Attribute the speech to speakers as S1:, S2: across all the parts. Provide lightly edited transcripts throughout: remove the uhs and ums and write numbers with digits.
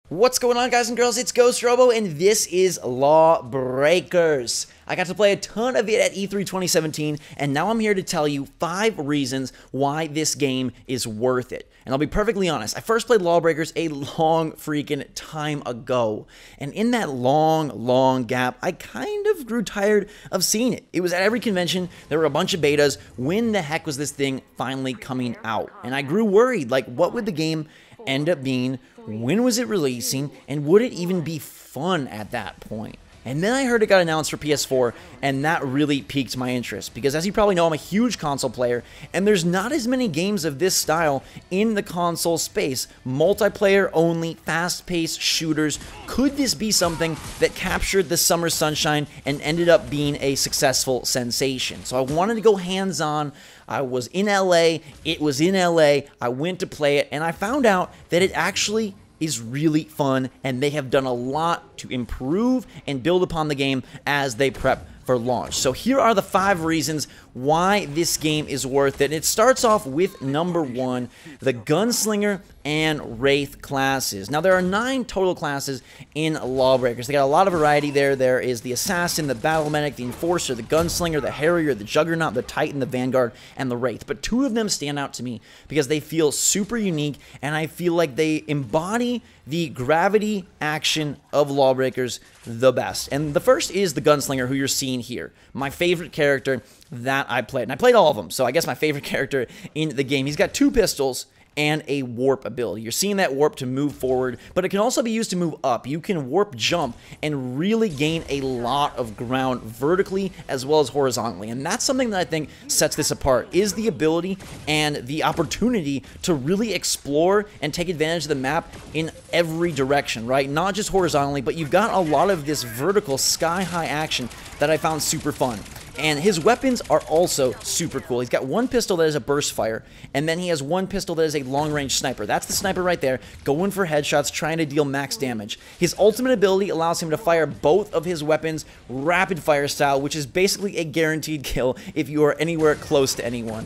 S1: What's going on, guys and girls? It's Ghost Robo, and this is Lawbreakers. I got to play a ton of it at E3 2017, and now I'm here to tell you 5 reasons why this game is worth it. And I'll be perfectly honest, I first played Lawbreakers a long freaking time ago, and in that long gap, I kind of grew tired of seeing it. It was at every convention, there were a bunch of betas. When the heck was this thing finally coming out? And I grew worried, like, what would the game end up being? When was it releasing, and would it even be fun at that point? And then I heard it got announced for PS4, and that really piqued my interest, because as you probably know, I'm a huge console player, and there's not as many games of this style in the console space. Multiplayer only, fast-paced shooters. Could this be something that captured the summer sunshine and ended up being a successful sensation? So I wanted to go hands-on. I was in LA, it was in LA, I went to play it, and I found out that it actually is really fun, and they have done a lot to improve and build upon the game as they prep for launch. So here are the 5 reasons why this game is worth it. And it starts off with number 1, the Gunslinger and Wraith classes. Now there are 9 total classes in Lawbreakers. They got a lot of variety there. There is the Assassin, the Battle Medic, the Enforcer, the Gunslinger, the Harrier, the Juggernaut, the Titan, the Vanguard, and the Wraith. But 2 of them stand out to me because they feel super unique, and I feel like they embody the gravity action of Lawbreakers the best. And the first is the Gunslinger, who you're seeing here. My favorite character that I played. And I played all of them, so I guess my favorite character in the game. He's got 2 pistols and a warp ability. You're seeing that warp to move forward, but it can also be used to move up. You can warp jump and really gain a lot of ground vertically as well as horizontally. And that's something that I think sets this apart, is the ability and the opportunity to really explore and take advantage of the map in every direction, right? Not just horizontally, but you've got a lot of this vertical sky-high action that I found super fun. And his weapons are also super cool. He's got 1 pistol that is a burst fire, and then he has 1 pistol that is a long-range sniper. That's the sniper right there, going for headshots, trying to deal max damage. His ultimate ability allows him to fire both of his weapons rapid-fire style, which is basically a guaranteed kill if you are anywhere close to anyone.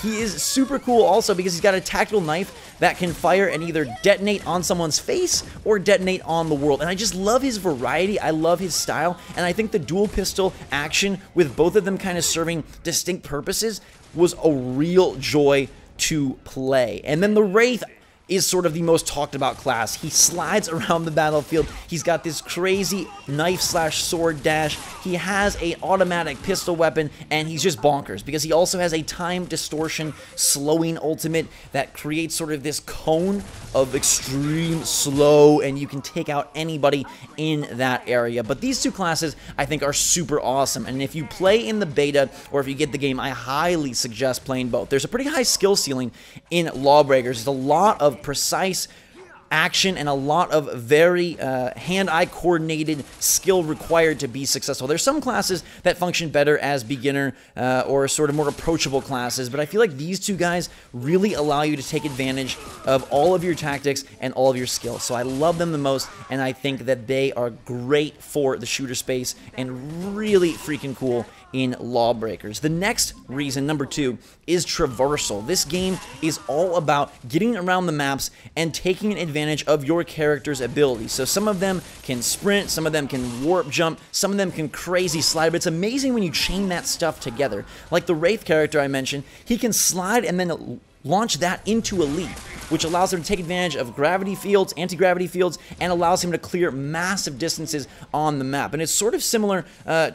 S1: He is super cool also because he's got a tactical knife that can fire and either detonate on someone's face or detonate on the world. And I just love his variety. I love his style, and I think the dual pistol action with both of them kind of serving distinct purposes was a real joy to play. And then the Wraith is sort of the most talked about class. He slides around the battlefield. He's got this crazy knife/sword dash. He has an automatic pistol weapon, and he's just bonkers because he also has a time distortion slowing ultimate that creates sort of this cone of extreme slow, and you can take out anybody in that area. But these 2 classes I think are super awesome, and if you play in the beta or if you get the game, I highly suggest playing both. There's a pretty high skill ceiling in Lawbreakers. There's a lot of precise action and a lot of very hand-eye coordinated skill required to be successful. There's some classes that function better as beginner or sort of more approachable classes, but I feel like these 2 guys really allow you to take advantage of all of your tactics and all of your skills. So I love them the most, and I think that they are great for the shooter space and really freaking cool in Lawbreakers. The next reason, number 2, is Traversal. This game is all about getting around the maps and taking advantage of your character's abilities. So some of them can sprint, some of them can warp jump, some of them can crazy slide, but it's amazing when you chain that stuff together. Like the Wraith character I mentioned, he can slide and then launch that into a leap, which allows him to take advantage of gravity fields, anti-gravity fields, and allows him to clear massive distances on the map. And it's sort of similar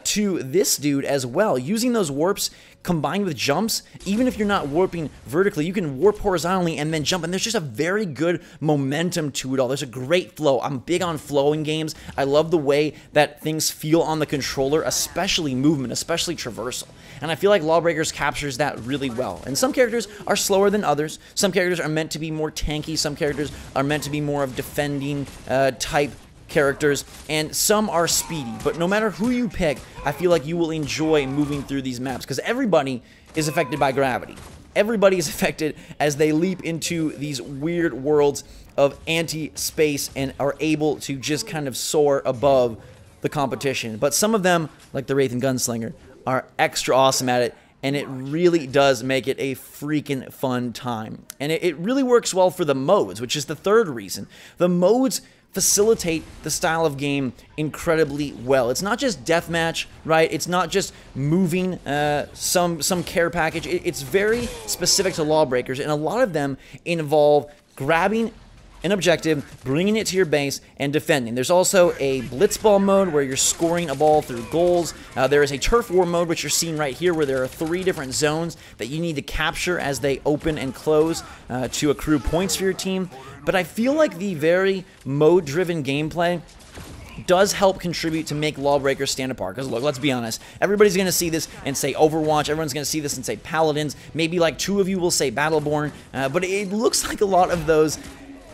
S1: to this dude as well. Using those warps combined with jumps, even if you're not warping vertically, you can warp horizontally and then jump, and there's just a very good momentum to it all. There's a great flow. I'm big on flowing games. I love the way that things feel on the controller, especially movement, especially traversal. And I feel like Lawbreakers captures that really well. And some characters are slower than others. Some characters are meant to be more tanky. Some characters are meant to be more of defending type characters, and some are speedy. But no matter who you pick, I feel like you will enjoy moving through these maps because everybody is affected by gravity. Everybody is affected as they leap into these weird worlds of anti-space and are able to just kind of soar above the competition. But some of them, like the Wraith and Gunslinger, are extra awesome at it, and it really does make it a freaking fun time. And it really works well for the modes, which is the third reason. The modes facilitate the style of game incredibly well. It's not just deathmatch, right? It's not just moving some care package. It's very specific to Lawbreakers, and a lot of them involve grabbing an objective, bringing it to your base, and defending. There's also a blitzball mode where you're scoring a ball through goals. There is a turf war mode, which you're seeing right here, where there are 3 different zones that you need to capture as they open and close to accrue points for your team. But I feel like the very mode-driven gameplay does help contribute to make Lawbreakers stand apart. Because look, let's be honest, everybody's going to see this and say Overwatch, everyone's going to see this and say Paladins, maybe like 2 of you will say Battleborn, but it looks like a lot of those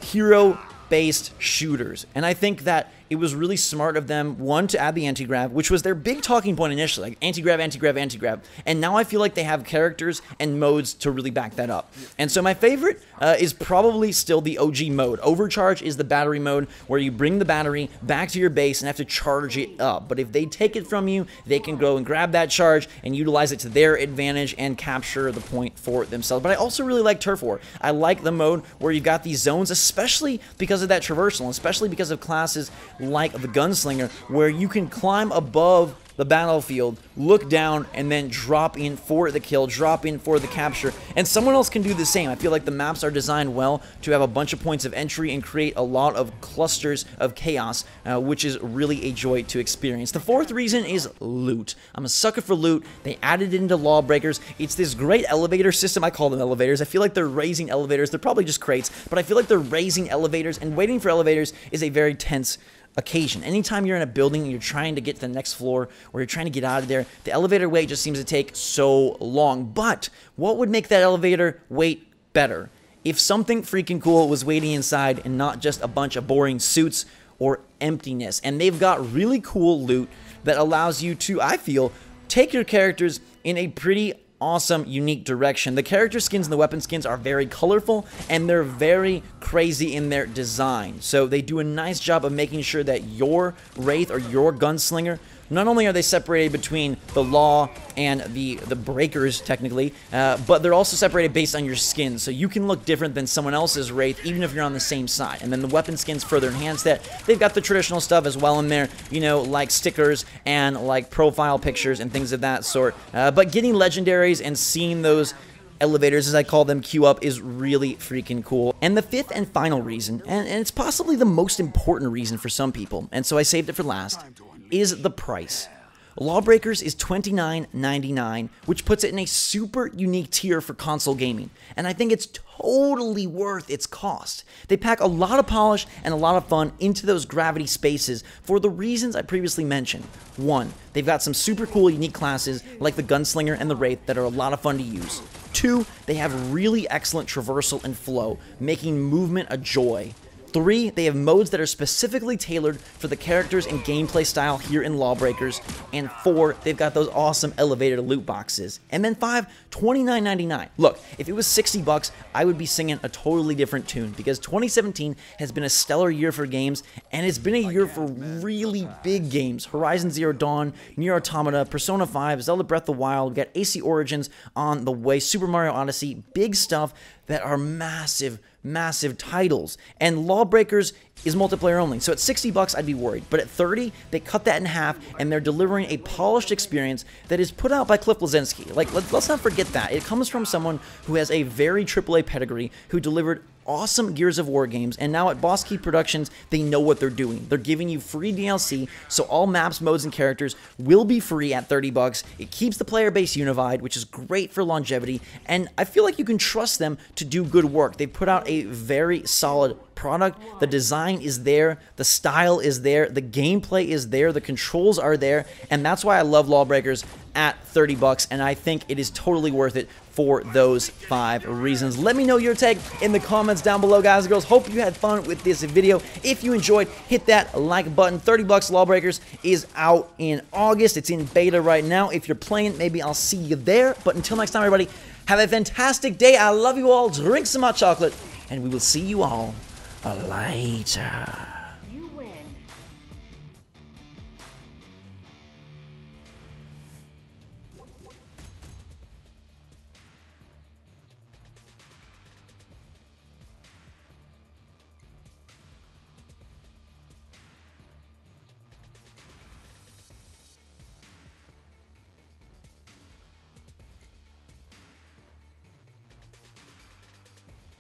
S1: hero-based shooters. And I think that it was really smart of them, one, to add the anti-grav, which was their big talking point initially, like anti-grav, anti-grav, anti-grav. And now I feel like they have characters and modes to really back that up. And so my favorite is probably still the OG mode. Overcharge is the battery mode, where you bring the battery back to your base and have to charge it up. But if they take it from you, they can go and grab that charge and utilize it to their advantage and capture the point for themselves. But I also really like Turf War. I like the mode where you've got these zones, especially because of that traversal, and especially because of classes like the Gunslinger, where you can climb above the battlefield, look down, and then drop in for the kill, drop in for the capture, and someone else can do the same. I feel like the maps are designed well to have a bunch of points of entry and create a lot of clusters of chaos, which is really a joy to experience. The 4th reason is loot. I'm a sucker for loot. They added it into Lawbreakers. It's this great elevator system. I call them elevators. I feel like they're raising elevators. They're probably just crates, but I feel like they're raising elevators, and waiting for elevators is a very tense occasion. Anytime you're in a building and you're trying to get to the next floor, or you're trying to get out of there, the elevator wait just seems to take so long. But what would make that elevator wait better? If something freaking cool was waiting inside and not just a bunch of boring suits or emptiness. And they've got really cool loot that allows you to, I feel, take your characters in a pretty awesome, unique direction. The character skins and the weapon skins are very colorful, and they're very crazy in their design. So they do a nice job of making sure that your Wraith or your Gunslinger, not only are they separated between the Law and the Breakers, technically, but they're also separated based on your skin. So you can look different than someone else's Wraith, even if you're on the same side. And then the weapon skins further enhance that. They've got the traditional stuff as well in there, you know, like stickers and like profile pictures and things of that sort. But getting legendaries and seeing those elevators, as I call them, queue up is really freaking cool. And the 5th and final reason, and it's possibly the most important reason for some people, and so I saved it for last, is the price. Lawbreakers is $29.99, which puts it in a super unique tier for console gaming, and I think it's totally worth its cost. They pack a lot of polish and a lot of fun into those gravity spaces for the reasons I previously mentioned. 1, they've got some super cool unique classes like the Gunslinger and the Wraith that are a lot of fun to use. 2, they have really excellent traversal and flow, making movement a joy. 3, they have modes that are specifically tailored for the characters and gameplay style here in Lawbreakers. And 4, they've got those awesome elevator loot boxes. And then 5, $29.99. Look, if it was $60, I would be singing a totally different tune, because 2017 has been a stellar year for games, and it's been a year for really big games. Horizon Zero Dawn, Nier Automata, Persona 5, Zelda Breath of the Wild, we got AC Origins on the way, Super Mario Odyssey, big stuff that are massive titles. And Lawbreakers is multiplayer only, so at $60 I'd be worried, but at $30 they cut that in half, and they're delivering a polished experience that is put out by Cliff Bleszinski. Like, let's not forget that. It comes from someone who has a very AAA pedigree, who delivered awesome Gears of War games, and now at Boss Key Productions, they know what they're doing. They're giving you free DLC, so all maps, modes, and characters will be free at $30. It keeps the player base unified, which is great for longevity, and I feel like you can trust them to do good work. They put out a very solid product. The design is there, the style is there, the gameplay is there, the controls are there, and that's why I love Lawbreakers at $30, and I think it is totally worth it for those 5 reasons. Let me know your take in the comments down below, guys and girls. Hope you had fun with this video. If you enjoyed, hit that like button. $30 Lawbreakers is out in August. It's in beta right now. If you're playing, maybe I'll see you there. But until next time, everybody, have a fantastic day. I love you all. Drink some hot chocolate, and we will see you all later.